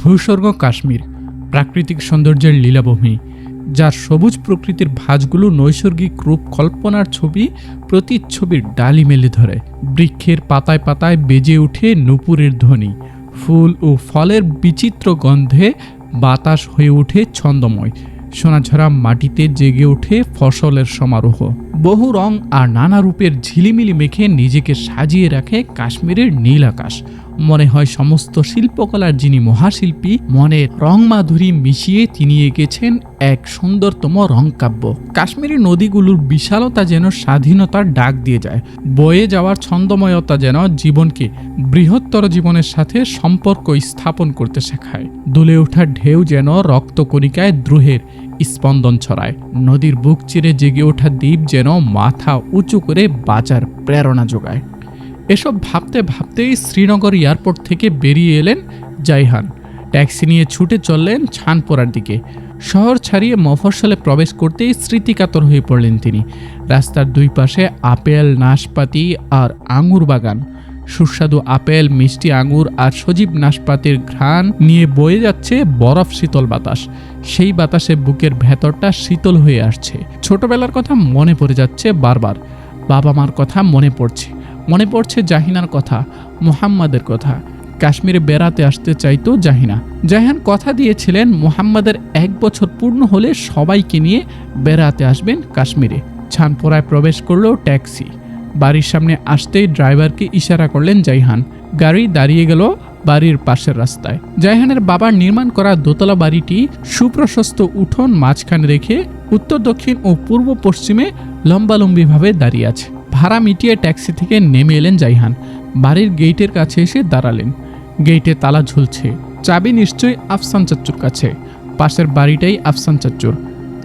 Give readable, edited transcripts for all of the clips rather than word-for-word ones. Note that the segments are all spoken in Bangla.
ভূস্বর্গ কাশ্মীর, প্রাকৃতিক সৌন্দর্যের লীলাভূমি, যার সবুজ প্রকৃতির ভাঁজগুলো নৈসর্গিক রূপ কল্পনার ছবি প্রতিচ্ছবির ডালি মেলে ধরে। বৃক্ষের পাতায় পাতায় বেজে ওঠে নূপুরের ধ্বনি, ফুল ও ফলের বিচিত্র গন্ধে বাতাস হয়ে ওঠে ছন্দময়। সোনাঝরা মাটিতে জেগে ওঠে ফসলের সমারোহ। বহু রং আর নানা রূপের ঝিলিমিলি মেখে নিজেকে সাজিয়ে রাখে কাশ্মীরের নীল আকাশ। মনে হয় সমস্ত শিল্পকলার যিনি মহাশিল্পী, মনের রং মাধুরী মিশিয়ে তিনি এঁকেছেন এক সুন্দরতম রংকাব্য। কাশ্মীরি নদীগুলোর বিশালতা যেন স্বাধীনতার ডাক দিয়ে যায়। বয়ে যাওয়ার ছন্দময়তা যেন জীবনকে বৃহত্তর জীবনের সাথে সম্পর্ক স্থাপন করতে শেখায়। দুলে ওঠা ঢেউ যেন রক্তকণিকায় দ্রোহের স্পন্দন ছড়ায়। নদীর বুক চিরে জেগে ওঠা দ্বীপ যেন মাথা উঁচু করে বাঁচার প্রেরণা যোগায়। এসব ভাবতে ভাবতেই শ্রীনগর এয়ারপোর্ট থেকে বেরিয়ে এলেন জাইহান। ট্যাক্সি নিয়ে ছুটে চললেন ছানপোরার দিকে। শহর ছাড়িয়ে মফস্বলে প্রবেশ করতেই স্মৃতিকাতর হয়ে পড়লেন তিনি। রাস্তার দুই পাশে আপেল, নাশপাতি আর আঙুর বাগান। সুস্বাদু আপেল, মিষ্টি আঙুর আর সজীব নাশপাতির ঘ্রাণ নিয়ে বয়ে যাচ্ছে বরফ শীতল বাতাস। সেই বাতাসে বুকের ভেতরটা শীতল হয়ে আসছে। ছোটবেলার কথা মনে পড়ে যাচ্ছে বারবার। বাবা মার কথা মনে পড়ছে জাহিনার কথা, মুহাম্মাদের কথা। কাশ্মীরে বেড়াতে আসতে চাইতো জাহিনা। জাহিন কথা দিয়েছিলেন মুহাম্মাদের 1 বছর পূর্ণ হলে সবাইকে নিয়ে বেড়াতে আসবেন কাশ্মীরে। ছানপোরায় প্রবেশ করলো ট্যাক্সি। বাড়ির সামনে আসতেই ড্রাইভারকে ইশারা করলেন জাইহান। গাড়ি দাঁড়িয়ে গেল বাড়ির পাশের রাস্তায়। জাইহানের বাবার নির্মাণ করা দোতলা বাড়িটি সুপ্রশস্ত উঠোন মাঝখানে রেখে উত্তর, দক্ষিণ ও পূর্ব পশ্চিমে লম্বালম্বিভাবে দাঁড়িয়ে আছে। ভাড়া মিটিয়ে ট্যাক্সি থেকে নেমে এলেন জাইহান। বাড়ির গেটের কাছে এসে দাঁড়ালেন। গেটে তালা ঝুলছে। চাবি নিশ্চয়ই আফসান চাচ্চুর কাছে। পাশের বাড়িটাই আফসান চাচ্চুর।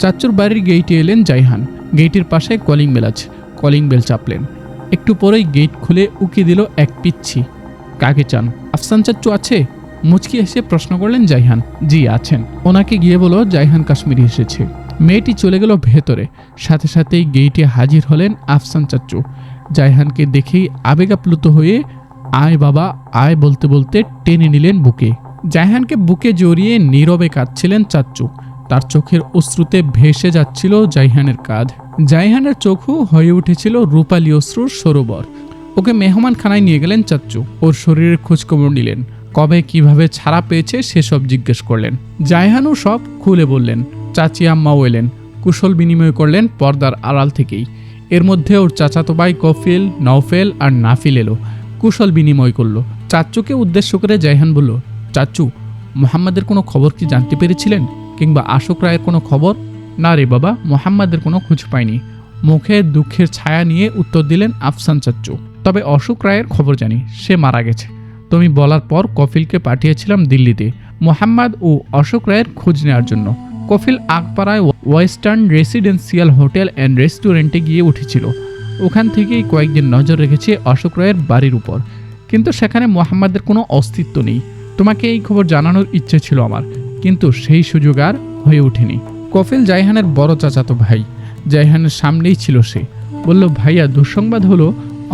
চাচ্চুর বাড়ির গেটে এলেন জাইহান। গেটের পাশে কলিং বেল আছে। কলিং বেল চাপলেন। একটু পরেই গেট খুলে উকি দিল এক পিচ্ছি। কাকে চান? আফসান চাচ্চু আছে? মুচকি এসে প্রশ্ন করলেন জাইহান। জি আছেন। ওনাকে গিয়ে বলো জাইহান কাশ্মীরি এসেছে। মেয়েটি চলে গেল ভেতরে। সাথে সাথেই গেইটে হাজির হলেন আফসান চাচ্চু। জাইহানকে দেখেই আবেগাপ্লুত হয়ে আয় বাবা আয় বলতে বলতে টেনে নিলেন বুকে। জাইহানকে বুকে জড়িয়ে নীরবে কাঁদছিলেন চাচ্চু। তার চোখের অশ্রুতে ভেসে যাচ্ছিল জাইহানের কাঁধ। জাইহানের চোখও হয়ে উঠেছিল রূপালী অশ্রুর সরোবর। ওকে মেহমানখানায় নিয়ে গেলেন চাচ্চু। ওর শরীরের খোঁজখবর নিলেন। কবে কিভাবে ছাড়া পেয়েছে সেসব জিজ্ঞেস করলেন। জাইহানও সব খুলে বললেন। চাচি আম্মাও এলেন। কুশল বিনিময় করলেন পর্দার আড়াল থেকেই। এর মধ্যে ওর চাচাতো ভাই কফিল, নওফেল আর নাফিল এলো। কুশল বিনিময় করলো। চাচ্চুকে উদ্দেশ্য করে জাইহান বলল, চাচ্চু, মুহাম্মাদের কোনো খবর কি জানতে পেরেছিলেন? কিংবা আশোক রায়ের কোনো খবর? না রে বাবা, মুহাম্মাদের কোনো খোঁজ পাইনি। মুখে দুঃখের ছায়া নিয়ে উত্তর দিলেন আফসান চাচ্চু। তবে অশোক রায়ের খবর জানি, সে মারা গেছে। তুমি বলার পর কফিলকে পাঠিয়েছিলাম দিল্লিতে মুহাম্মদ ও অশোক রায়ের খোঁজ নেওয়ার জন্য। কফিল আগপাড়ায় ওয়েস্টার্ন রেসিডেন্সিয়াল হোটেল অ্যান্ড রেস্টুরেন্টে গিয়ে উঠেছিল। ওখান থেকেই কয়েকদিন নজর রেখেছে অশোক রায়ের বাড়ির উপর, কিন্তু সেখানে মুহাম্মাদের কোনো অস্তিত্ব নেই। তোমাকে এই খবর জানানোর ইচ্ছে ছিল আমার, কিন্তু সেই সুযোগ আর হয়ে ওঠেনি। কফিল জাইহানের বড় চাচাতো ভাই। জাইহানের সামনেই ছিল সে। বলল, ভাইয়া, দুঃসংবাদ হলো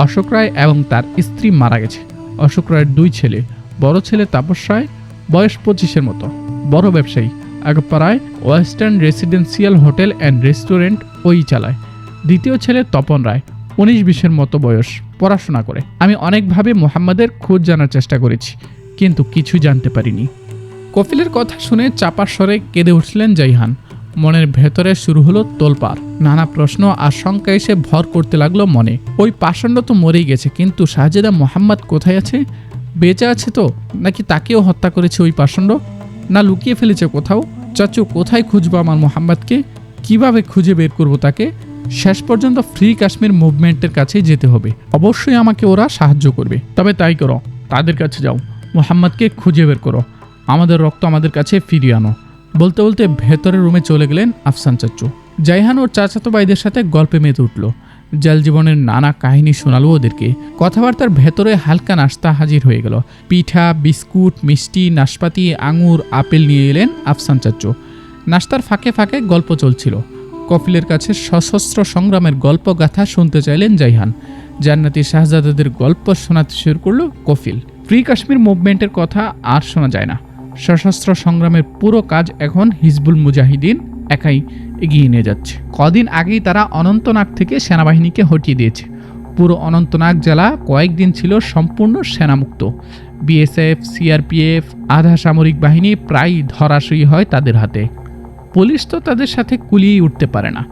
অশোক রায় এবং তার স্ত্রী মারা গেছে। অশোক রায়ের 2 ছেলে। বড় ছেলে তাপস রায়, বয়স 25-এর মতো, বড় ব্যবসায়ী, আগপাড়ায় western residential hotel and restaurant ওই চালায়। দ্বিতীয় ছেলে তপন রায়, 19-20-এর মতো বয়স, পড়াশোনা করে। আমি অনেকভাবে মুহাম্মাদের খোঁজ জানার চেষ্টা করেছি, কিন্তু কিছু জানতে পারিনি। কফিলের কথা শুনে চাপার স্বরে কেঁদে উঠলেন জাইহান। মনের ভেতরে শুরু হলো তোলপাড়। নানা প্রশ্ন আর শঙ্কা এসে ভর করতে লাগলো মনে। ওই পাষণ্ড তো মরেই গেছে, কিন্তু শাহজাদা মুহাম্মদ কোথায় আছে? বেঁচে আছে তো, নাকি তাকেও হত্যা করেছে ওই পাষণ্ড? না লুকিয়ে ফেলেছে কোথাও? চাচু, কোথায় খুঁজবো আমার মুহাম্মদকে? কিভাবে খুঁজে বের করব তাকে? শেষ পর্যন্ত ফ্রি কাশ্মীর মুভমেন্টের কাছেই যেতে হবে। অবশ্যই আমাকে ওরা সাহায্য করবে। তবে তাই করো, তাদের কাছে যাও, মুহাম্মদকে খুঁজে বের করো, আমাদের রক্ত আমাদের কাছে ফিরিয়ে আনো। বলতে বলতে ভেতরের রুমে চলে গেলেন আফসান চাচ্চু। জাইহান ওর চাচাতো ভাইদের সাথে গল্পে মেতে উঠল। জেল জীবনের নানা কাহিনী শোনালো ওদেরকে। কথাবার্তার ভেতরে হালকা নাস্তা হাজির হয়ে গেল। পিঠা, বিস্কুট, মিষ্টি, নাশপাতি, আঙুর, আপেল নিয়ে এলেন আফসান চাচ্চু। নাস্তার ফাঁকে ফাঁকে গল্প চলছিল। কফিলের কাছে সশস্ত্র সংগ্রামের গল্প গাথা শুনতে চাইলেন জাইহান। জান্নাতি শাহজাদাদের গল্প শোনাতে শুরু করলো কফিল। ফ্রি কাশ্মীর মুভমেন্টের কথা আর শোনা যায় না। সশস্ত্র সংগ্রামের পুরো কাজ এখন হিজবুল মুজাহিদিন একাই এগিয়ে নিয়ে যাচ্ছে। কদিন আগেই তারা অনন্তনাগ থেকে সেনাবাহিনীকে হটিয়ে দিয়েছে। পুরো অনন্তনাগ জেলা কয়েকদিন ছিল সম্পূর্ণ সেনামুক্ত। বিএসএফ, সিআরপিএফ, আধা সামরিক বাহিনী প্রায় ধরাশয়ী হয় তাদের হাতে। পুলিশ তো তাদের সাথে কুলিয়েই উঠতে পারে না।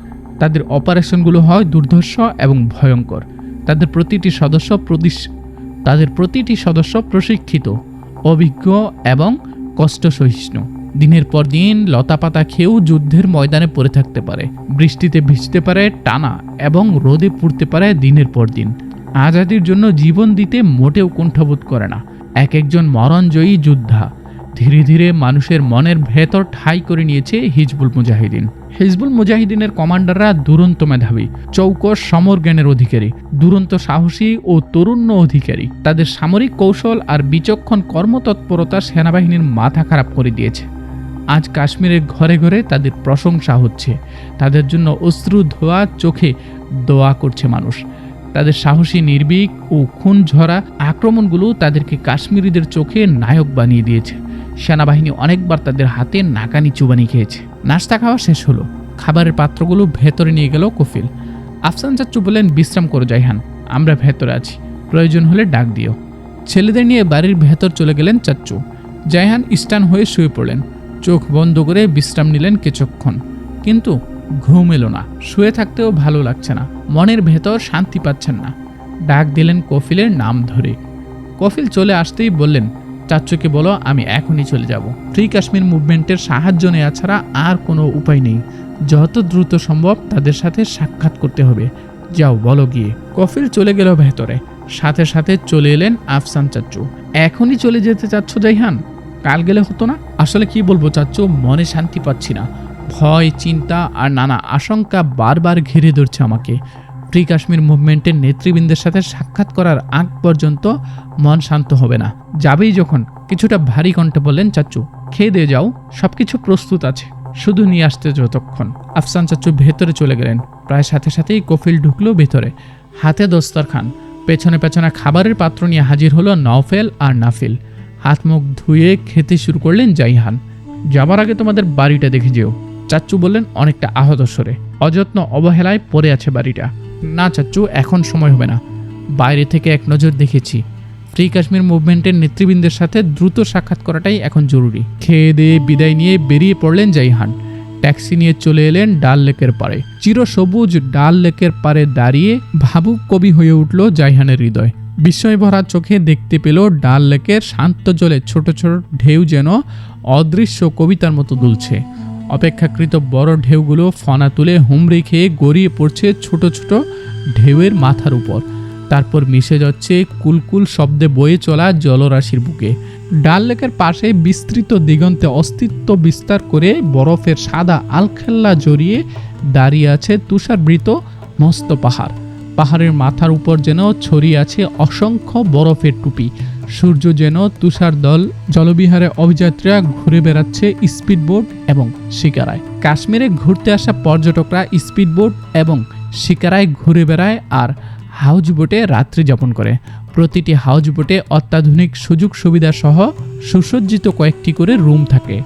তাদের অপারেশনগুলো হয় দুর্ধর্ষ এবং ভয়ঙ্কর। তাদের প্রতিটি সদস্য প্রশিক্ষিত, অভিজ্ঞ এবং কষ্ট সহিষ্ণু। দিনের পর দিন লতাপাতা খেয়েও যুদ্ধের ময়দানে পড়ে থাকতে পারে, বৃষ্টিতে ভিজতে পারে টানা এবং রোদে পুড়তে পারে দিনের পর দিন। আজাদির জন্য জীবন দিতে মোটেও কুণ্ঠাবোধ করে না। এক একজন মরণজয়ী যোদ্ধা। ধীরে ধীরে মানুষের মনের ভেতর ঠাঁই করে নিয়েছে হিজবুল মুজাহিদিন। হিজবুল মুজাহিদিনের কমান্ডাররা দুরন্ত মেধাবী, চৌকস সমর জ্ঞানের অধিকারী, দুরন্ত সাহসী ও তরুণ্য অধিকারী। তাদের সামরিক কৌশল আর বিচক্ষণ কর্মতৎপরতা সেনাবাহিনীর মাথা খারাপ করে দিয়েছে। আজ কাশ্মীরের ঘরে ঘরে তাদের প্রশংসা হচ্ছে। তাদের জন্য অশ্রু ধোয়া চোখে দোয়া করছে মানুষ। তাদের সাহসী, নির্ভীক ও খুন ঝরা আক্রমণগুলো তাদেরকে কাশ্মীরিদের চোখে নায়ক বানিয়ে দিয়েছে। সেনাবাহিনী অনেকবার তাদের হাতে নাকানি চুবানি খেয়েছে। নাস্তা খাওয়া শেষ হলো। খাবারের পাত্রগুলো ভেতরে নিয়ে গেল কফিল। আফসান চাচ্চু বললেন, বিশ্রাম করো জাইহান, আমরা ভেতরে আছি, প্রয়োজন হলে ডাক দিও। ছেলেদের নিয়ে বাড়ির ভেতর চলে গেলেন চাচ্চু। জাইহান স্টান হয়ে শুয়ে পড়লেন। চোখ বন্ধ করে বিশ্রাম নিলেন কিছুক্ষণ, কিন্তু ঘুম এলো না। শুয়ে থাকতেও ভালো লাগছে না, মনের ভেতর শান্তি পাচ্ছেন না। ডাক দিলেন কফিলের নাম ধরে। কফিল চলে আসতেই বললেন, চাচ্চুকে বলো আমি এখনই চলে যাব। ফ্রি কাশ্মীর মুভমেন্টের সাহায্য নেওয়া ছাড়া আর কোনো উপায় নেই। যত দ্রুত সম্ভব তাদের সাথে সাক্ষাৎ করতে হবে। যাও বলো গিয়ে। কফিল চলে গেল ভেতরে। সাথে সাথে চলে এলেন আফসান চাচ্চু। এখনই চলে যেতে চাচ্ছ জাইহান? কাল গেলে হতো না? আসলে কি বলবো চাচ্চু, মনে শান্তি পাচ্ছি না। ভয়, চিন্তা আর নানা আশঙ্কা বারবার ঘিরে ধরছে আমাকে। ফ্রি কাশ্মীর মুভমেন্টের নেতৃবৃন্দের সাথে সাক্ষাৎ করার আগ পর্যন্ত মন শান্ত হবে না। যাবেই যখন, কিছুটা ভারী কণ্ঠে বললেন, চাচ্চু খেয়ে দিয়ে যাও, সবকিছু প্রস্তুত আছে, শুধু নিয়ে আসতে যতক্ষণ। আফসান চাচ্চু ভেতরে চলে গেলেন। প্রায় সাথে সাথেই কফিল ঢুকলো ভেতরে, হাতে দস্তরখান। পেছনে পেছনে খাবারের পাত্র নিয়ে হাজির হলো নওফেল আর নাফিল। হাত মুখ ধুয়ে খেতে শুরু করলেন জাইহান। যাবার আগে তোমাদের বাড়িটা দেখে যেও, চাচ্চু বললেন অনেকটা আহত স্বরে। অযত্ন অবহেলায় পড়ে আছে বাড়িটা। না চাচ্চু, এখন সময় হবে না, বাইরে থেকে এক নজর দেখেছি। ফ্রি কাশ্মীর মুভমেন্টের নেতৃবৃন্দের সাথে দ্রুত সাক্ষাৎ করাটাই এখন জরুরি। খেয়ে দিয়ে বিদায় নিয়ে বেরিয়ে পড়লেন জাইহান। ট্যাক্সি নিয়ে চলে এলেন ডাল লেকের পাড়ে। চিরসবুজ ডাল লেকের পাড়ে দাঁড়িয়ে ভাবুক কবি হয়ে উঠল জাইহানের হৃদয়। বিস্ময় ভরা চোখে দেখতে পেল ডাল লেকের শান্ত জলে ছোট ছোট ঢেউ যেন অদৃশ্য কবিতার মতো দুলছে। অপেক্ষাকৃত বড় ঢেউগুলো ফনা তুলে হুমড়ি খেয়ে গড়িয়ে পড়ছে ছোট ছোট ঢেউয়ের মাথার উপর। তারপর মিশে যাচ্ছে কুলকুল শব্দে বয়ে চলা জলরাশির বুকে। ডাল লেকের পাশে বিস্তৃত দিগন্তে অস্তিত্ব বিস্তার করে বরফের সাদা আলখেল্লা জড়িয়ে দাঁড়িয়ে আছে তুষারবৃত মস্ত পাহাড়। পাহাড়ের মাথার উপর যেন ছড়িয়ে আছে অসংখ্য বরফের টুপি। সূর্য যেন তুষার দল। জলবিহারে অভিযাত্রীরা ঘুরে বেড়াচ্ছে স্পিডবোট এবং শিকারায়। কাশ্মীরে ঘুরতে আসা পর্যটকরা স্পিডবোট এবং শিকারায় ঘুরে বেড়ায় আর হাউজ বোটে রাত্রি যাপন করে। প্রতিটি হাউজ বোটে অত্যাধুনিক সুযোগ সুবিধা সহ সুসজ্জিত কয়েকটি করে রুম থাকে।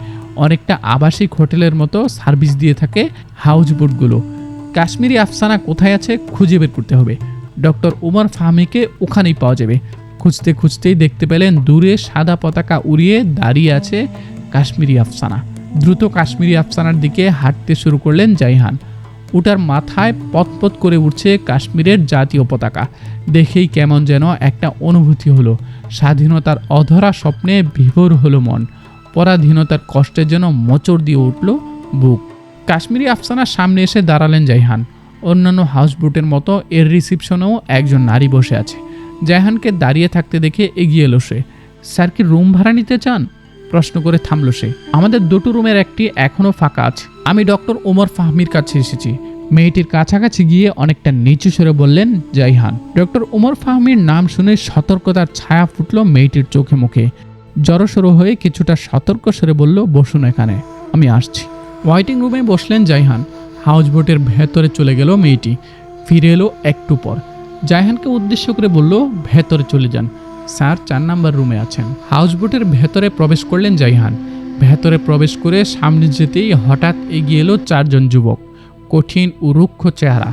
অনেকটা আবাসিক হোটেলের মতো সার্ভিস দিয়ে থাকে হাউজ বোটগুলো। কাশ্মীরি আফসানা কোথায় আছে খুঁজে বের করতে হবে। ডক্টর উমর ফাহমিকে ওখানেই পাওয়া যাবে। খুঁজতে খুঁজতেই দেখতে পেলেন দূরে সাদা পতাকা উড়িয়ে দাঁড়িয়ে আছে কাশ্মীরি আফসানা। দ্রুত কাশ্মীরি আফসানার দিকে হাঁটতে শুরু করলেন জাইহান। ওটার মাথায় পতপত করে উঠছে কাশ্মীরের জাতীয় পতাকা। দেখেই কেমন যেন একটা অনুভূতি হলো। স্বাধীনতার অধরা স্বপ্নে বিভোর হলো মন। পরাধীনতার কষ্টের যেন মোচড় দিয়ে উঠল বুক। কাশ্মীরি আফসানার সামনে এসে দাঁড়ালেন জাইহান। অন্যান্য হাউসবোটের মতো এর রিসিপশনেও একজন নারী বসে আছে। জাইহানকে দাঁড়িয়ে থাকতে দেখে এগিয়ে এলো সে। স্যার কি রুম ভাড়া নিতে চান? প্রশ্ন করে থামল সে। আমাদের দুটো রুমের একটি এখনও ফাঁকা আছে। আমি ডক্টর ওমর ফাহমির কাছে এসেছি। মেয়েটির কাছাকাছি গিয়ে অনেকটা নিচু স্বরে বললেন জাইহান। ডক্টর ওমর ফাহমির নাম শুনে সতর্কতার ছায়া ফুটল মেয়েটির চোখে মুখে। জড়সড় হয়ে কিছুটা সতর্ক স্বরে বলল, বসুন এখানে, আমি আসছি। ওয়াইটিং রুমে বসলেন জাইহান। হাউসবোটের ভেতরে চলে গেল মেয়েটি। ফিরে এলো একটু পর। জাইহানকে উদ্দেশ্য করে বলল, ভেতরে চলে যান, স্যার 4 নাম্বার রুমে আছেন। হাউসবোটের ভেতরে প্রবেশ করলেন জাইহান। ভেতরে প্রবেশ করে সামনে যেতেই হঠাৎ এগিয়ে এলো 4 জন যুবক, কঠিন ও রুক্ষ চেহারা।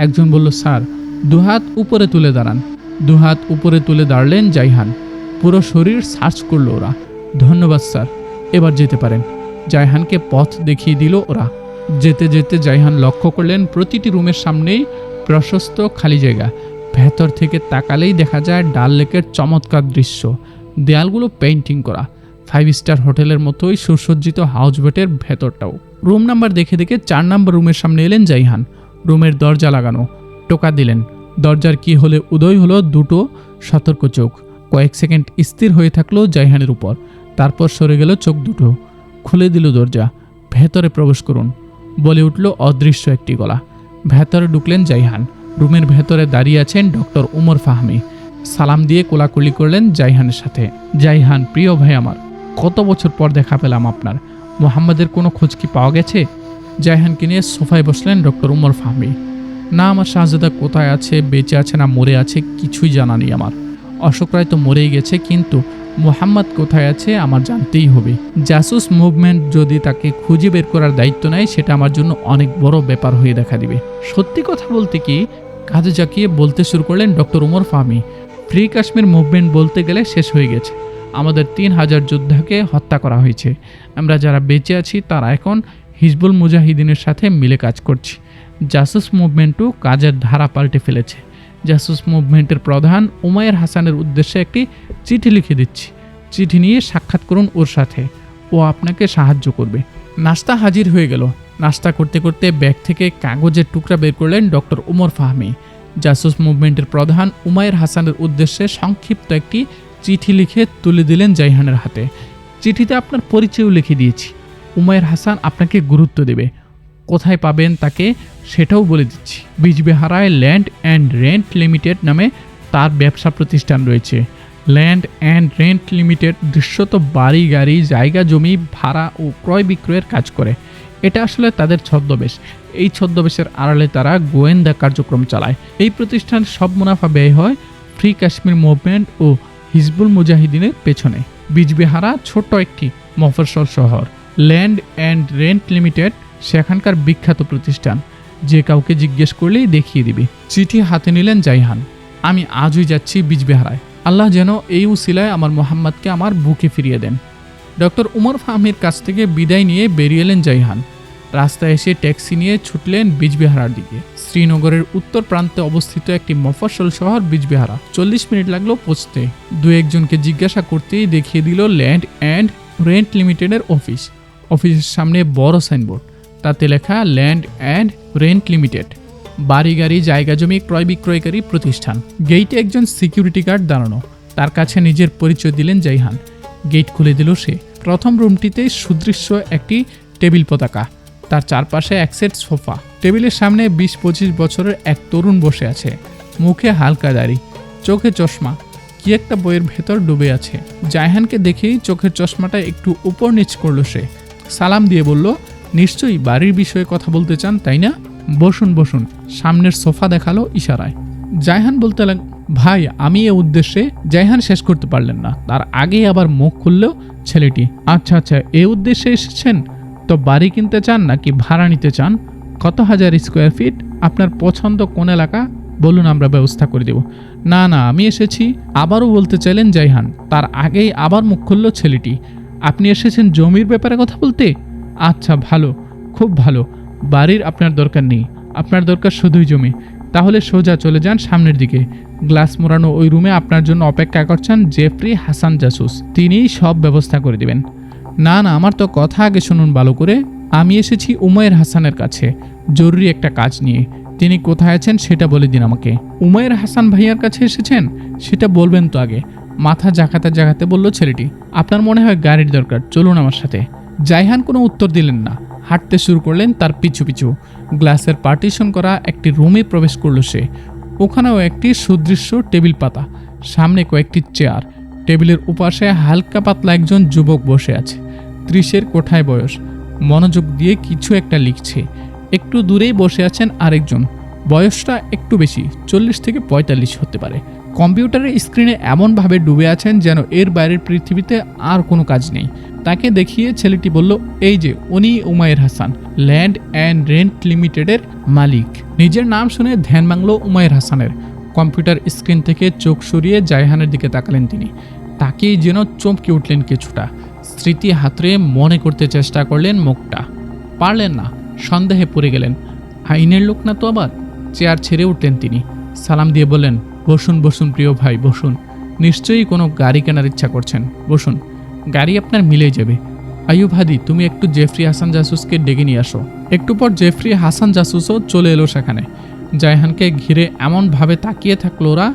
একজন বলল, স্যার, দুহাত উপরে তুলে দাঁড়ান। দুহাত উপরে তুলে দাঁড়ালেন জাইহান। পুরো শরীর সার্চ করলো ওরা। ধন্যবাদ স্যার, এবার যেতে পারেন। জাইহানকে পথ দেখিয়ে দিল ওরা। যেতে যেতে জাইহান লক্ষ্য করলেন প্রতিটি রুমের সামনেই প্রশস্ত খালি জায়গা। ভেতর থেকে তাকালেই দেখা যায় ডাল লেকের চমৎকার দৃশ্য। দেয়ালগুলো পেইন্টিং করা, 5 স্টার হোটেলের মতোই সুসজ্জিত হাউসবোটের ভেতরটাও। রুম নাম্বার দেখে দেখে 4 নম্বর রুমের সামনে এলেন জাইহান। রুমের দরজা লাগানো, টোকা দিলেন। দরজার কি হলে উদয় হলো দুটো সতর্ক চোখ। কয়েক সেকেন্ড স্থির হয়ে থাকলো জাইহানের উপর, তারপর সরে গেল চোখ দুটো। খুলে দিল দরজা। ভেতরে প্রবেশ করুন বলে উঠল অদৃশ্য একটি গলা। ভেতরে ঢুকলেন জাইহান। রুমের ভেতরে দাঁড়িয়ে আছেন ডক্টর উমর ফাহমি। সালাম দিয়ে কোলাকুলি করলেন জাইহানের সাথে। জাইহান, প্রিয় ভাই আমার, কত বছর পর দেখা পেলাম আপনার। মোহাম্মদের কোনো খোঁজ কি পাওয়া গেছে? জাইহানকে নিয়ে সোফায় বসলেন ডক্টর উমর ফাহমি। না, আমার শাহজাদা কোথায় আছে, বেঁচে আছে না মরে আছে, কিছুই জানা নেই আমার। অশোক রায় তো মরেই গেছে, কিন্তু মোহাম্মদ কোথায় আছে আমার জানতেই হবে। জাসুস মুভমেন্ট যদি তাকে খুঁজে বের করার দায়িত্ব নেয়, সেটা আমার জন্য অনেক বড় ব্যাপার হয়ে দেখা দিবে। সত্যি কথা বলতে কি, কাজে জাকিয়ে বলতে শুরু করলেন ডক্টর উমর ফাহমি, ফ্রি কাশ্মীর মুভমেন্ট বলতে গেলে শেষ হয়ে গেছে। আমাদের 3000 যোদ্ধাকে হত্যা করা হয়েছে। আমরা যারা বেঁচে আছি তারা এখন হিজবুল মুজাহিদিনের সাথে মিলে কাজ করছি। জাসুস মুভমেন্টও কাজের ধারা পাল্টে ফেলেছে। জাসুস মুভমেন্টের প্রধান উমায়ের হাসানের উদ্দেশ্যে একটি চিঠি লিখে দিচ্ছি। চিঠি নিয়ে সাক্ষাৎ করুন ওর সাথে, ও আপনাকে সাহায্য করবে। নাস্তা হাজির হয়ে গেল। নাস্তা করতে করতে ব্যাগ থেকে কাগজের টুকরা বের করলেন ডক্টর উমর ফাহমি। জাসুস মুভমেন্টের প্রধান উমায়ের হাসানের উদ্দেশ্যে সংক্ষিপ্ত একটি চিঠি লিখে তুলে দিলেন জাইহানের হাতে। চিঠিতে আপনার পরিচয়ও লিখে দিয়েছি। উমায়ের হাসান আপনাকে গুরুত্ব দেবে। কোথায় পাবেন তাকে সেটাও বলে দিচ্ছি। বিজবেহারায় ল্যান্ড অ্যান্ড রেন্ট লিমিটেড নামে তার ব্যবসা প্রতিষ্ঠান রয়েছে। ল্যান্ড অ্যান্ড রেন্ট লিমিটেড দৃশ্যত বাড়ি গাড়ি জায়গা জমি ভাড়া ও ক্রয় বিক্রয়ের কাজ করে। এটা আসলে তাদের ছদ্মবেশ। এই ছদ্মবেশের আড়ালে তারা গোয়েন্দা কার্যক্রম চালায়। এই প্রতিষ্ঠানের সব মুনাফা ব্যয় হয় ফ্রি কাশ্মীর মুভমেন্ট ও হিজবুল মুজাহিদিনের পেছনে। বিজবেহারা ছোট্ট একটি মফস্বল শহর। ল্যান্ড অ্যান্ড রেন্ট লিমিটেড সেখানকার বিখ্যাত প্রতিষ্ঠান। যে কাউকে জিজ্ঞেস করলেই দেখিয়ে দিবে। চিঠি হাতে নিলেন জাইহান। আমি আজই যাচ্ছি বিজবেহারায়। আল্লাহ যেন এই উসিলায় আমার মোহাম্মদকে আমার বুকে ফিরিয়ে দেন। ডক্টর উমর ফাহমির কাছ থেকে বিদায় নিয়ে বেরিয়ে এলেন জাইহান। রাস্তায় এসে ট্যাক্সি নিয়ে ছুটলেন বিজবেহারার দিকে। শ্রীনগরের উত্তর প্রান্তে অবস্থিত একটি মফস্বল শহর বিজবেহারা। 40 মিনিট লাগলো পৌঁছতে। দু একজনকে জিজ্ঞাসা করতেই দেখিয়ে দিল ল্যান্ড অ্যান্ড রেন্ট লিমিটেডের অফিস। অফিসের সামনে বড় সাইনবোর্ড, তাতে লেখা ল্যান্ড অ্যান্ড রেন্ট লিমিটেড, বাড়ি গাড়ি জায়গা জমি ক্রয় বিক্রয়কারী প্রতিষ্ঠান। গেইটে একজন সিকিউরিটি গার্ড দাঁড়ানো। তার কাছে নিজের পরিচয় দিলেন জাইহান। গেট খুলে দিল সে। প্রথম রুমটিতে সুদৃশ্য একটি টেবিল পতাকা, তার চারপাশে এক সেট সোফা। টেবিলের সামনে 20-25 বছরের এক তরুণ বসে আছে। মুখে হালকা দাড়ি, চোখে চশমা, কি একটা বইয়ের ভেতর ডুবে আছে। জাইহানকে দেখেই চোখের চশমাটা একটু উপর নিচ করলো সে। সালাম দিয়ে বলল, নিশ্চয়ই বাড়ির বিষয়ে কথা বলতে চান, তাই না? বসুন বসুন। সামনের সোফা দেখালো ইশারায়। জাইহান বলতে লাগল, ভাই আমি এ উদ্দেশ্যে। জাইহান শেষ করতে পারলেন না, তার আগেই আবার মুখ খুলল ছেলেটি। আচ্ছা আচ্ছা, এ উদ্দেশ্যে এসেছেন তো? বাড়ি কিনতে চান নাকি ভাড়া নিতে চান? কত হাজার স্কোয়ার ফিট? আপনার পছন্দ কোন এলাকা বলুন, আমরা ব্যবস্থা করে দেব। না না, আমি এসেছি। আবারও বলতে চাইলেন জাইহান, তার আগেই আবার মুখ খুলল ছেলেটি। আপনি এসেছেন জমির ব্যাপারে কথা বলতে? আচ্ছা, ভালো, খুব ভালো। বাড়ির আপনার দরকার নেই, আপনার দরকার শুধুই জমি। তাহলে সোজা চলে যান সামনের দিকে। গ্লাস মোড়ানো ওই রুমে আপনার জন্য অপেক্ষা করছেন জেফরি হাসান জাসুস। তিনিই সব ব্যবস্থা করে দিবেন। না না, আমার তো কথা আগে শুনুন ভালো করে। আমি এসেছি উমায়ের হাসানের কাছে জরুরি একটা কাজ নিয়ে। তিনি কোথায় আছেন সেটা বলে দিন আমাকে। উমায়ের হাসান ভাইয়ার কাছে এসেছেন? সেটা বলবেন তো আগে। মাথা জাগাতে জাগাতে বলল ছেলেটি। আপনার মনে হয় গাড়ির দরকার, চলুন আমার সাথে। জাইহান কোনো উত্তর দিলেন না। হাঁটতে শুরু করলেন তার পিছু পিছু। গ্লাসের পার্টিশন করা একটি রুমে প্রবেশ করল সে। ওখানেও একটি সুদৃশ্য টেবিল পাতা, সামনে কয়েকটি চেয়ার। টেবিলের উপাশে হালকা পাতলা একজন যুবক বসে আছে। 30-এর কোঠায় বয়স, মনোযোগ দিয়ে কিছু একটা লিখছে। একটু দূরেই বসে আছেন আরেকজন, বয়সটা একটু বেশি, 40 থেকে 45 হতে পারে। কম্পিউটারের স্ক্রিনে এমনভাবে ডুবে আছেন যেন এর বাইরের পৃথিবীতে আর কোনো কাজ নেই। তাকে দেখিয়ে ছেলেটি বলল, এই যে উনি Umair Hasan, land and rent লিমিটেডের মালিক। নিজের নাম শুনে ধ্যান ভাঙল উমায়ের হাসানের। কম্পিউটার স্ক্রিন থেকে চোখ সরিয়ে জায়হানের দিকে তাকালেন তিনি। তাকেই যেন চমকে উঠলেন কিছুটা। স্মৃতি হাতড়ে মনে করতে চেষ্টা করলেন মুখটা, পারলেন না। সন্দেহে পড়ে গেলেন, আইনের লোক না তো আবার। চেয়ার ছেড়ে উঠলেন তিনি, সালাম দিয়ে বললেন, বসুন বসুন প্রিয় ভাই, বসুন। নিশ্চয়ই কোনো গাড়ি কেনার ইচ্ছা করছেন, বসুন, গাড়ি আপনার মিলেই যাবে। আইয়ুব হাদি, তুমি একটু জেফরি হাসান জাসুসকে ডেকে নিয়ে আসো। একটু পর জেফরি হাসান জাসুসও চলে এলো সেখানে। জায়হানকে ঘিরে এমনভাবে তাকিয়ে থাকলো ওরা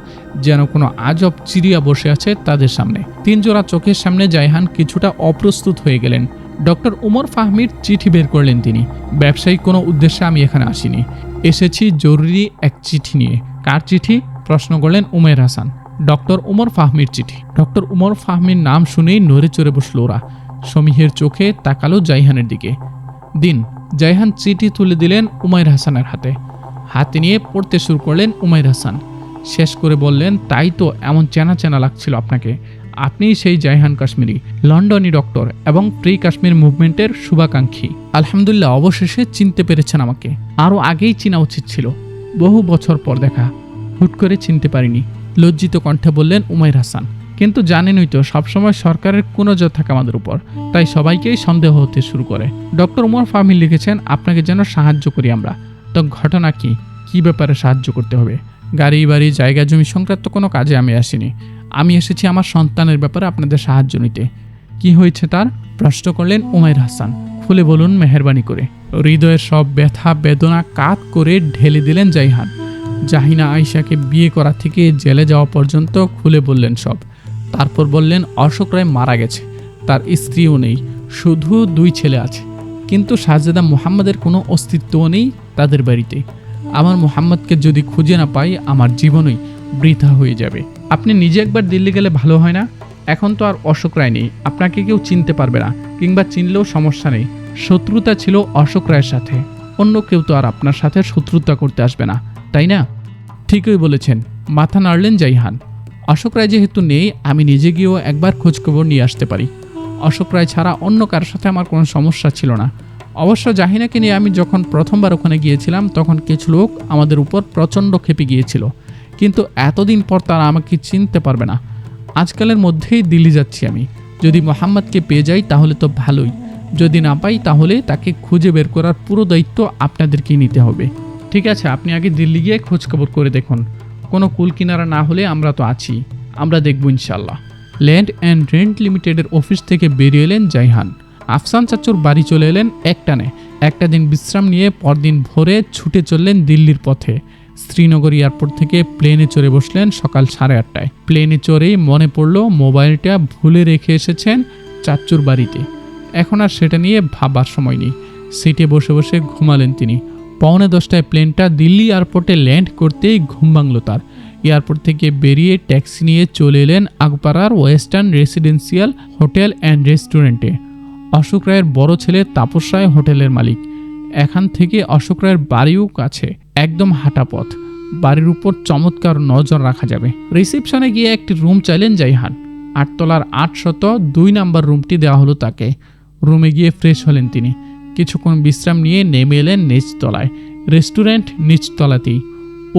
যেন কোনো আজব চিড়িয়া বসে আছে তাদের সামনে। 3 জোড়া চোখের সামনে জায়হান কিছুটা অপ্রস্তুত হয়ে গেলেন। ডক্টর উমর ফাহমির চিঠি বের করলেন তিনি। ব্যবসায়িক কোনো উদ্দেশ্যে আমি এখানে আসিনি, এসেছি জরুরি এক চিঠি নিয়ে। কার চিঠি? প্রশ্ন করলেন উমের হাসান। ডক্টর উমর ফাহমির চিঠি। ডক্টর উমর ফাহমির নাম শুনেই নড়ে চড়ে বসল ওরা। সমীহের চোখে তাকালো জায়হানের দিকে। দিন। জায়হান চিঠি তুলে দিলেন উমায়ের হাসানের হাতে। হাতে নিয়ে পড়তে শুরু করলেন উমায়ের হাসান। শেষ করে বললেন, তাই তো এমন চেনা চেনা লাগছিল আপনাকে। আপনিই সেই জায়হান কাশ্মীরি, লন্ডনী ডক্টর এবং ফ্রি কাশ্মীর মুভমেন্টের শুভাকাঙ্ক্ষী। আলহামদুলিল্লাহ, অবশেষে চিনতে পেরেছেন আমাকে। আরও আগেই চিনা উচিত ছিল, বহু বছর পর দেখা, হুট করে চিনতে পারিনি। লজ্জিত কণ্ঠে বললেন উমায়ের হাসান। কিন্তু জানেনই তো, সবসময় সরকারের কুনজর থাকে আমাদের উপর, তাই সবাইকেই সন্দেহ হতে শুরু করে। ডক্টর উমর ফাহমি লিখেছেন, আপনাকে যেন সাহায্য করি আমরা। তো ঘটনা কি? কি ব্যাপারে সাহায্য করতে হবে? গাড়ি বাড়ি জায়গা জমি সংক্রান্ত কোনো কাজে আমি আসিনি। আমি এসেছি আমার সন্তানের ব্যাপারে আপনাদের সাহায্য নিতে। কি হয়েছে তার? প্রশ্ন করলেন উমায়ের হাসান। খুলে বলুন মেহেরবানি করে। হৃদয়ের সব ব্যথা বেদনা কাত করে ঢেলে দিলেন জায়হান। জাহিনা আয়েশাকে বিয়ে করা থেকে জেলে যাওয়া পর্যন্ত খুলে বললেন সব। তারপর বললেন, অশোক রায় মারা গেছে, তার স্ত্রীও নেই, শুধু 2 ছেলে আছে। কিন্তু শাহজাদা মুহাম্মদের কোনো অস্তিত্বও নেই তাদের বাড়িতে। আমার মুহাম্মদকে যদি খুঁজে না পাই, আমার জীবনই বৃথা হয়ে যাবে। আপনি নিজে একবার দিল্লি গেলে ভালো হয় না? এখন তো আর অশোক রায় নেই, আপনাকে কেউ চিনতে পারবে না, কিংবা চিনলেও সমস্যা নেই। শত্রুতা ছিল অশোক রায়ের সাথে, অন্য কেউ তো আর আপনার সাথে শত্রুতা করতে আসবে না, তাই না? ঠিকই বলেছেন, মাথা নাড়লেন জাইহান। অশোক রায় যেহেতু নেই, আমি নিজে গিয়েও একবার খোঁজখবর নিয়ে আসতে পারি। অশোক রায় ছাড়া অন্য কারোর সাথে আমার কোনো সমস্যা ছিল না। অবশ্য জাহিনাকে নিয়ে আমি যখন প্রথমবার ওখানে গিয়েছিলাম, তখন কিছু লোক আমাদের উপর প্রচণ্ড ক্ষেপে গিয়েছিল, কিন্তু এতদিন পর তারা আমাকে চিনতে পারবে না। আজকালের মধ্যেই দিল্লি যাচ্ছি আমি। যদি মোহাম্মদকে পেয়ে যাই তাহলে তো ভালোই, যদি না পাই তাহলে তাকে খুঁজে বের করার পুরো দায়িত্ব আপনাদেরকেই নিতে হবে। ঠিক আছে, আপনি আগে দিল্লি গিয়ে খোঁজখবর করে দেখুন। কোনো কুল কিনারা না হলে আমরা তো আছি, আমরা দেখব ইনশাল্লাহ। ল্যান্ড অ্যান্ড রেন্ট লিমিটেডের অফিস থেকে বেরিয়ে এলেন জাইহান। আফসান চাচুর বাড়ি চলে এলেন একটানে। একটা দিন বিশ্রাম নিয়ে পরদিন ভোরে ছুটে চললেন দিল্লির পথে। শ্রীনগর এয়ারপোর্ট থেকে প্লেনে চড়ে বসলেন সকাল 8:30টায়। প্লেনে চড়েই মনে পড়ল মোবাইলটা ভুলে রেখে এসেছেন চাচুর বাড়িতে। এখন আর সেটা নিয়ে ভাবার সময় নেই। সিটে বসে বসে ঘুমালেন তিনি। 9:45টায় প্লেনটা দিল্লি এয়ারপোর্টে ল্যান্ড করতেই ঘুম ভাঙল তার। এয়ারপোর্ট থেকে বেরিয়ে ট্যাক্সি নিয়ে চলে এলেন আগপাড়ার ওয়েস্টার্ন রেসিডেন্সিয়াল হোটেল অ্যান্ড রেস্টুরেন্টে। অশোক রায়ের বড় ছেলে তাপস রায় হোটেলের মালিক। এখান থেকে অশোক রায়ের বাড়িও কাছে, একদম হাঁটা পথ। বাড়ির উপর চমৎকার নজর রাখা যাবে। রিসেপশনে গিয়ে একটি রুম চাইলেন জাইহান। 8 তলার 802 নাম্বার রুমটি দেওয়া হলো তাকে। রুমে গিয়ে ফ্রেশ হলেন তিনি। কিছুক্ষণ বিশ্রাম নিয়ে নেমে এলেন নিচতলায়। রেস্টুরেন্ট নিচতলাতেই।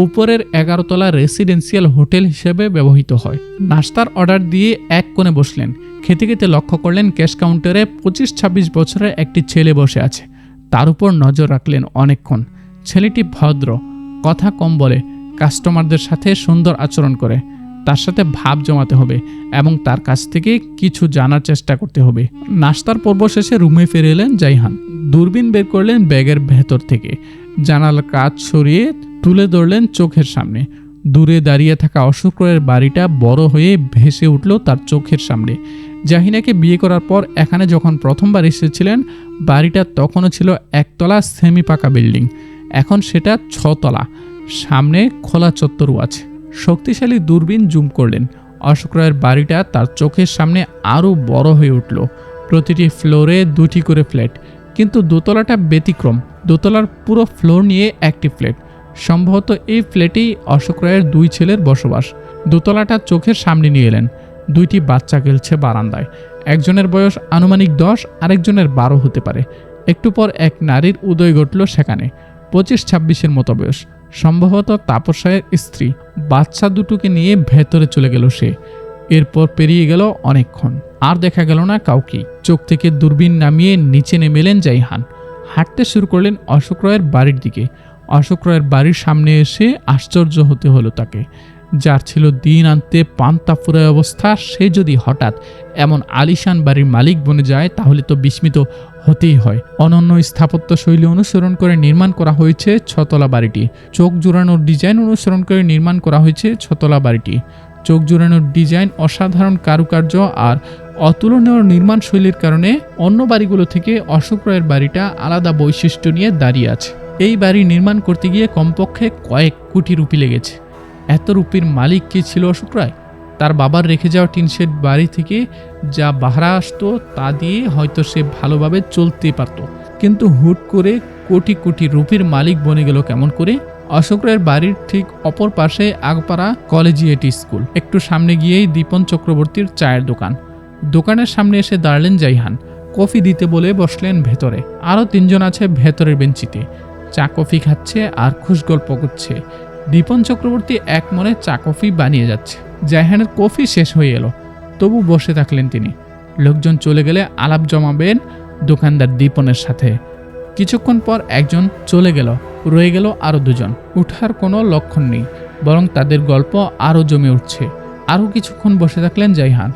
উপরের 11 তলা রেসিডেন্সিয়াল হোটেল হিসেবে ব্যবহৃত হয়। নাস্তার অর্ডার দিয়ে এক কোণে বসলেন। খেতে খেতে লক্ষ্য করলেন ক্যাশ কাউন্টারে 25-26 বছরের একটি ছেলে বসে আছে। তার উপর নজর রাখলেন অনেকক্ষণ। ছেলেটি ভদ্র, কথা কম বলে, কাস্টমারদের সাথে সুন্দর আচরণ করে। তার সাথে ভাব জমাতে হবে এবং তার কাছ থেকে কিছু জানার চেষ্টা করতে হবে। নাস্তার পর্ব শেষে রুমে ফিরে এলেন জাইহান। দূরবীন বের করলেন ব্যাগের ভেতর থেকে। জানালার কাঁচ সরিয়ে তুলে ধরলেন চোখের সামনে। দূরে দাঁড়িয়ে থাকা অশোক রায়ের বাড়িটা বড় হয়ে ভেসে উঠল তার চোখের সামনে। জাহিনাকে বিয়ে করার পর এখানে যখন প্রথমবার এসেছিলেন, বাড়িটা তখনও ছিল একতলা সেমি পাকা বিল্ডিং। এখন সেটা 6 তলা। সামনে খোলা চত্বরও আছে। শক্তিশালী দূরবীন জুম করলেন। অশোক রায়ের বাড়িটা তার চোখের সামনে আরও বড় হয়ে উঠল। প্রতিটি ফ্লোরে 2টি করে ফ্ল্যাট, কিন্তু দোতলাটা ব্যতিক্রম। দোতলার পুরো ফ্লোর নিয়ে একটি ফ্ল্যাট। সম্ভবত এই ফ্ল্যাটেই অশোক রায়ের 2 ছেলের বসবাস। দোতলাটা চোখের সামনে নিয়ে এলেন। 2টি বাচ্চা খেলছে বারান্দায়। একজনের বয়স আনুমানিক 10, আরেকজনের 12 হতে পারে। একটু পর এক নারীর উদয় ঘটল সেখানে। 25-26-এর মতো বয়স, সম্ভবত তাপস রায়ের স্ত্রী। বাচ্চা দুটোকে নিয়ে ভেতরে চলে গেল সে। এরপর পেরিয়ে গেল অনেকক্ষণ, আর দেখা গেল না কাউকে। চোখ থেকে দূরবীন নামিয়ে নিচে নেমে এলেন জাইহান। হাঁটতে শুরু করলেন অশোক রায়ের বাড়ির দিকে। অশোক রায়ের বাড়ির সামনে এসে আশ্চর্য হতে হলো তাকে। যার ছিল দিন আনতে পান্তা ফুরায় অবস্থা, সে যদি হঠাৎ এমন আলিশান বাড়ির মালিক বনে যায় তাহলে তো বিস্মিত হতেই হয়। অনন্য স্থাপত্য শৈলী অনুসরণ করে নির্মাণ করা হয়েছে ছতলা বাড়িটি। চোখ জোড়ানোর ডিজাইন অনুসরণ করে নির্মাণ করা হয়েছে ছতলা বাড়িটি। চোখ জোড়ানোর ডিজাইন, অসাধারণ কারুকার্য আর অতুলনীয় নির্মাণ শৈলীর কারণে অন্য বাড়িগুলো থেকে অশোক রায়ের বাড়িটা আলাদা বৈশিষ্ট্য নিয়ে দাঁড়িয়ে আছে। এই বাড়ি নির্মাণ করতে গিয়ে কমপক্ষে কয়েক কোটি রুপি লেগেছে। এত রুপির মালিক কে ছিল অশোক রায়? তার বাবার রেখে যাওয়া টিনশেড বাড়ি থেকে যা ভাড়া আসতো তা দিয়ে হয়তো সে ভালোভাবে চলতে পারত, কিন্তু হুট করে কোটি কোটি রুপির মালিক বনে গেল কেমন করে? অশোক রায়ের বাড়ির ঠিক অপর পাশে আগপাড়া কলেজিয়েট স্কুল। একটু সামনে গিয়েই দীপন চক্রবর্তীর চায়ের দোকান। দোকানের সামনে এসে দাঁড়ালেন জাইহান। কফি দিতে বলে বসলেন ভেতরে। আরও 3 জন আছে ভেতরের বেঞ্চিতে, চা কফি খাচ্ছে আর খুশ গল্প করছে। দীপন চক্রবর্তী এক মনে চা কফি বানিয়ে যাচ্ছে। জাইহানের কফি শেষ হয়ে এলো, তবু বসে থাকলেন তিনি। লোকজন চলে গেলে আলাপ জমাবেন দোকানদার দীপনের সাথে। কিছুক্ষণ পর একজন চলে গেল, রয়ে গেল আরও 2 জন। উঠার কোনো লক্ষণ নেই, বরং তাদের গল্প আরও জমে উঠছে। আরও কিছুক্ষণ বসে থাকলেন জাইহান।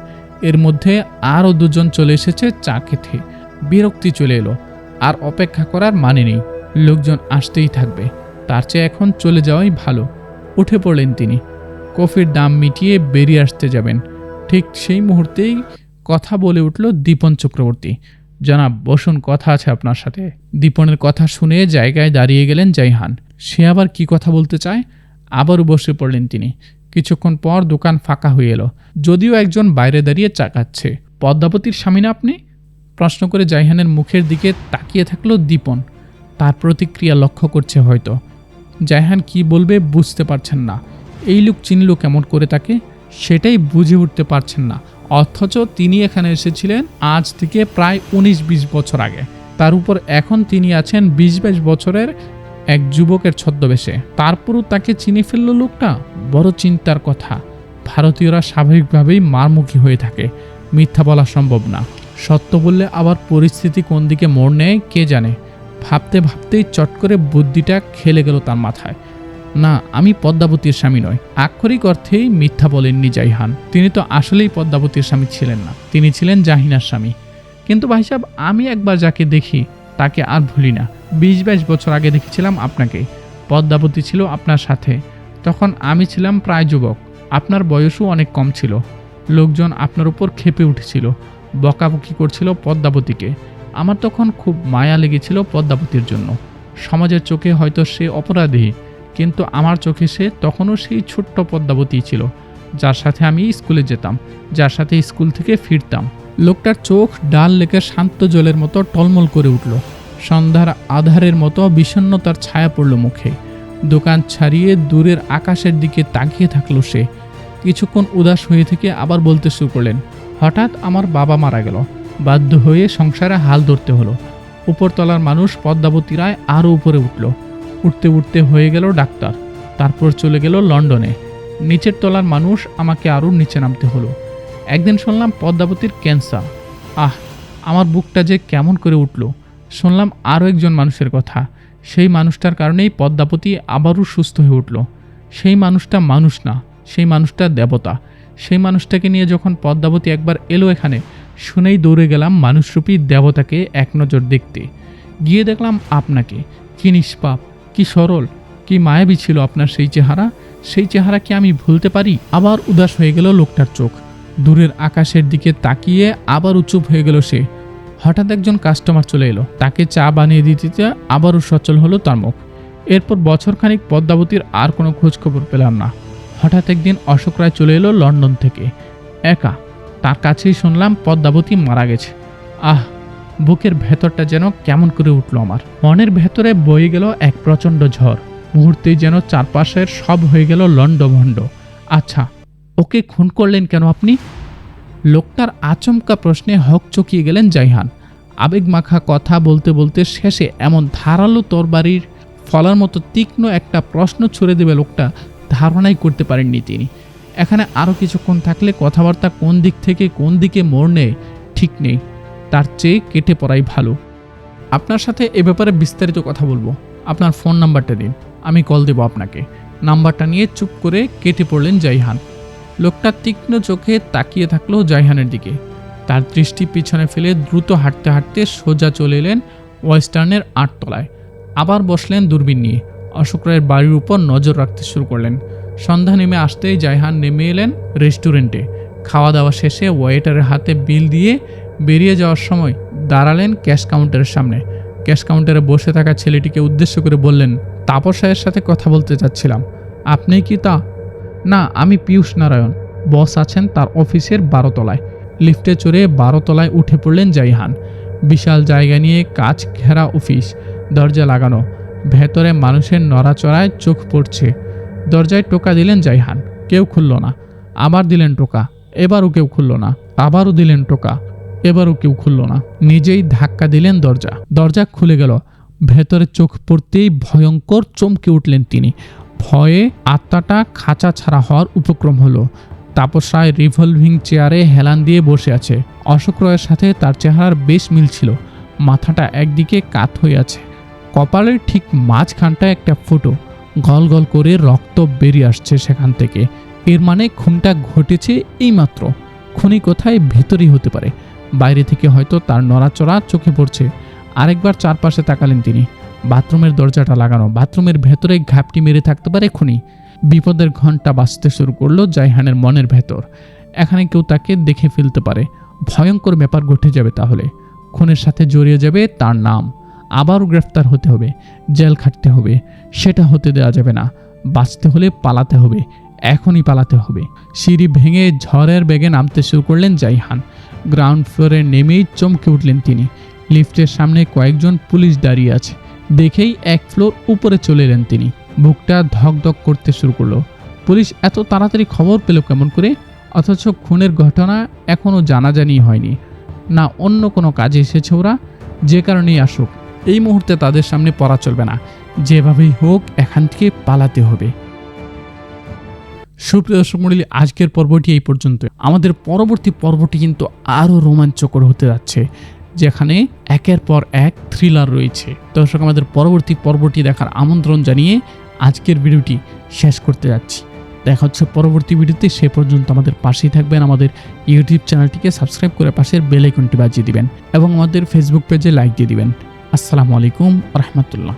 এর মধ্যে আরও 2 জন চলে এসেছে চা খেতে। বিরক্তি চলে এলো, আর অপেক্ষা করার মানে নেই। লোকজন আসতেই থাকবে, তার চেয়ে এখন চলে যাওয়াই ভালো। উঠে পড়লেন তিনি। কফির দাম মিটিয়ে বেরিয়ে আসতে যাবেন, ঠিক সেই মুহূর্তেই কথা বলে উঠল দীপন চক্রবর্তী। জনাব, বসুন, কথা আছে আপনার সাথে। দীপনের কথা শুনে জায়গায় দাঁড়িয়ে গেলেন জাইহান। সে আবার কি কথা বলতে চায়? আবারও বসে পড়লেন তিনি। কিছুক্ষণ পর দোকান ফাঁকা হয়ে এলো, যদিও একজন বাইরে দাঁড়িয়ে চা খাচ্ছে। পদ্মাবতীর স্বামী না আপনি? প্রশ্ন করে জাইহানের মুখের দিকে তাকিয়ে থাকলো দীপন। তার প্রতিক্রিয়া লক্ষ্য করছে হয়তো। জাইহান কি বলবে বুঝতে পারছেন না। এই লোক চিনল কেমন করে তাকে, সেটাই বুঝে উঠতে পারছেন না। অথচ তিনি এখানে এসেছিলেন আজ থেকে প্রায় 19-20 বছর আগে। তার উপর এখন তিনি আছেন 20-22 বছরের এক যুবকের ছদ্মবেশে। তারপরও তাকে চিনে ফেলল লোকটা। বড় চিন্তার কথা। ভারতীয়রা স্বাভাবিকভাবেই মারমুখী হয়ে থাকে, মিথ্যা বলা সম্ভব না। সত্য বললে আবার পরিস্থিতি কোন দিকে মোড় নেয় কে জানে। ভাবতে ভাবতেই চট করে বুদ্ধিটা খেলে গেল তার মাথায়। না, আমি পদ্মাবতীর স্বামী নয়। আক্ষরিক অর্থেই মিথ্যা বলেননি জাইহান। তিনি তো আসলেই পদ্মাবতীর স্বামী ছিলেন না, তিনি ছিলেন জাহিনার স্বামী। কিন্তু ভাই সাহেব, আমি একবার যাকে দেখি তাকে আর ভুলি না। 20-22 বছর আগে দেখেছিলাম আপনাকে। পদ্মাবতী ছিল আপনার সাথে, তখন আমি ছিলাম প্রায় যুবক। আপনার বয়সও অনেক কম ছিল। লোকজন আপনার উপর ক্ষেপে উঠেছিল, বকাবকি করছিল পদ্মাবতীকে। আমার তখন খুব মায়া লেগেছিল পদ্মাবতীর জন্য। সমাজের চোখে হয়তো সে অপরাধী, কিন্তু আমার চোখে সে তখনও সেই ছোট্ট পদ্মাবতী ছিল, যার সাথে আমি স্কুলে যেতাম, যার সাথে স্কুল থেকে ফিরতাম। লোকটার চোখ ডাল লেকের শান্ত জলের মতো টলমল করে উঠল। সন্ধ্যার আধারের মতো বিষণ্ণতার ছায়া পড়ল মুখে। দোকান ছাড়িয়ে দূরের আকাশের দিকে তাকিয়ে থাকলো সে। কিছুক্ষণ উদাস হয়ে থেকে আবার বলতে শুরু করলেন, হঠাৎ আমার বাবা মারা গেল। বাধ্য হয়ে সংসারে হাল ধরতে হলো। উপরতলার মানুষ পদ্মাবতী রায় আরও উপরে উঠল। উঠতে উঠতে হয়ে গেল ডাক্তার, তারপর চলে গেল লন্ডনে। নিচের তলার মানুষ আমাকে আরও নিচে নামতে হলো। একদিন শুনলাম পদ্মাবতীর ক্যান্সার। আমার বুকটা যে কেমন করে উঠল। শুনলাম আরও একজন মানুষের কথা। সেই মানুষটার কারণেই পদ্মাবতী আবারও সুস্থ হয়ে উঠল। সেই মানুষটা মানুষ না, সেই মানুষটা দেবতা। সেই মানুষটাকে নিয়ে যখন পদ্মাবতী একবার এলো এখানে, শুনেই দৌড়ে গেলাম মানুষরূপী দেবতাকে এক নজর দেখতে। গিয়ে দেখলাম আপনাকে। কি নিষ্পাপ, কি সরল, কি মায়াবী ছিল আপনার সেই চেহারা। সেই চেহারা কি আমি ভুলতে পারি? আবার উদাস হয়ে গেল লোকটার চোখ। দূরের আকাশের দিকে তাকিয়ে আবারও চুপ হয়ে গেল সে। হঠাৎ একজন কাস্টমার চলে এলো, তাকে চা বানিয়ে দিতে আবারও সচল হলো তার মুখ। এরপর বছরখানিক পদ্মাবতীর আর কোনো খোঁজ খবর পেলাম না। হঠাৎ একদিন অশোক রায় চলে এলো লন্ডন থেকে, একা। তার কাছেই শুনলাম পদ্মাবতী মারা গেছে। বুকের ভেতরটা যেন কেমন করে উঠল আমার। মনের ভেতরে বয়ে গেল এক প্রচণ্ড ঝড়। মুহূর্তেই যেন চারপাশের সব হয়ে গেল লণ্ডভণ্ড। আচ্ছা, ওকে খুন করলেন কেন আপনি? লোকটার আচমকা প্রশ্নে হকচকিয়ে গেলেন জাইহান। আবেগমাখা কথা বলতে বলতে শেষে এমন ধারালো তরবারির ফলার মতো তীক্ষ্ণ একটা প্রশ্ন ছুড়ে দেবে লোকটা ধারণাই করতে পারেননি তিনি। এখানে আরও কিছুক্ষণ থাকলে কথাবার্তা কোন দিক থেকে কোন দিকে মোড় নেয় ঠিক নেই, তার চেয়ে কেটে পড়াই ভালো। আপনার সাথে এ ব্যাপারে বিস্তারিত কথা বলবো, আপনার ফোন নাম্বারটা দিন, আমি কল দেব আপনাকে। নাম্বারটা নিয়ে চুপ করে কেটে পড়লেন জাইহান। লোকটা তীক্ষ্ণ চোখে তাকিয়ে থাকলো জাইহানের দিকে। তার দৃষ্টি পিছনে ফেলে দ্রুত হাঁটতে হাঁটতে সোজা চলে এলেন ওয়েস্টার্নের 8 তলায়। আবার বসলেন দূরবীন নিয়ে, অশোক রায়ের বাড়ির উপর নজর রাখতে শুরু করলেন। সন্ধ্যা নেমে আসতেই জাইহান নেমে এলেন রেস্টুরেন্টে। খাওয়া দাওয়া শেষে ওয়েটারের হাতে বিল দিয়ে বেরিয়ে যাওয়ার সময় দাঁড়ালেন ক্যাশ কাউন্টারের সামনে। ক্যাশ কাউন্টারে বসে থাকা ছেলেটিকে উদ্দেশ্য করে বললেন, তাপস সাহের সাথে কথা বলতে চাচ্ছিলাম। আপনি কি তা? না, আমি পীয়ূষ নারায়ণ, বস আছেন তার অফিসের 12 তলায়। লিফটে চড়ে 12 তলায় উঠে পড়লেন জাইহান। বিশাল জায়গা নিয়ে কাচ ঘেরা অফিস, দরজা লাগানো, ভেতরে মানুষের নড়াচড়ায় চোখ পড়ছে। দরজায় টোকা দিলেন জাইহান, কেউ খুলল না। আবার দিলেন টোকা, এবারও কেউ খুলল না। আবারও দিলেন টোকা, এবারও কেউ খুলল না। নিজেই ধাক্কা দিলেন দরজা খুলে গেল। ভেতরে চোখ পড়তেই ভয়ঙ্কর চমকে উঠলেন তিনি। ভয়ে আত্মাটা খাঁচা ছাড়া হওয়ার উপক্রম হলো। তাপস রায় রিভলভিং চেয়ারে হেলান দিয়ে বসে আছে। অশোক রায়ের সাথে তার চেহারার বেশ মিল ছিল। মাথাটা একদিকে কাত হয়ে আছে, কপালের ঠিক মাঝখানটায় একটা ফুটো, গল গল করে রক্ত বেরিয়ে আসছে সেখান থেকে। এর মানে খুনটা ঘটেছে এইমাত্র। খুনি কোথায়? ভেতরেই হতে পারে, বাইরে থেকে হয়তো তার নড়াচড়া চোখে পড়ছে। আরেকবার চারপাশে তাকালেন তিনি। বাথরুমের দরজাটা লাগানো, বাথরুমের ভেতরে ঘাপটি মেরে থাকতে পারে খুনি। বিপদের ঘন্টা বাজতে শুরু করলো জাইহানের মনের ভেতর। এখানে কেউ তাকে দেখে ফেলতে পারে, ভয়ঙ্কর ব্যাপার ঘটে যাবে। তাহলে খুনের সাথে জড়িয়ে যাবে তার নাম। আবারও গ্রেফতার হতে হবে, জেল খাটতে হবে। সেটা হতে দেওয়া যাবে না। বাঁচতে হলে পালাতে হবে, এখনই পালাতে হবে। সিঁড়ি ভেঙে ঝড়ের বেগে নামতে শুরু করলেন জাইহান। গ্রাউন্ড ফ্লোরে নেমেই চমকে উঠলেন তিনি। লিফটের সামনে কয়েকজন পুলিশ দাঁড়িয়ে আছে দেখেই 1 ফ্লোর উপরে চলে এলেন তিনি। বুকটা ধকধক করতে শুরু করলো। পুলিশ এত তাড়াতাড়ি খবর পেল কেমন করে? অথচ খুনের ঘটনা এখনও জানাজানি হয়নি। না অন্য কোনো কাজে এসেছে ওরা? যে কারণেই আসুক, এই মুহূর্তে তাদের সামনে পড়া চলবে না। যেভাবেই হোক এখান থেকে পালাতে হবে। সুপ্রিয় দর্শক মণ্ডলী, আজকের পর্বটি এই পর্যন্ত। আমাদের পরবর্তী পর্বটি কিন্তু আরও রোমাঞ্চকর হতে যাচ্ছে, যেখানে একের পর এক থ্রিলার রয়েছে। দর্শক, আমাদের পরবর্তী পর্বটি দেখার আমন্ত্রণ জানিয়ে আজকের ভিডিওটি শেষ করতে যাচ্ছি। দেখা হচ্ছে পরবর্তী ভিডিওতে। সে পর্যন্ত আমাদের পাশেই থাকবেন। আমাদের ইউটিউব চ্যানেলটিকে সাবস্ক্রাইব করে পাশের বেল আইকনটি বাজিয়ে দিবেন এবং আমাদের ফেসবুক পেজে লাইক দিয়ে দিবেন। আসসালামু আলাইকুম ওয়া রাহমাতুল্লাহ।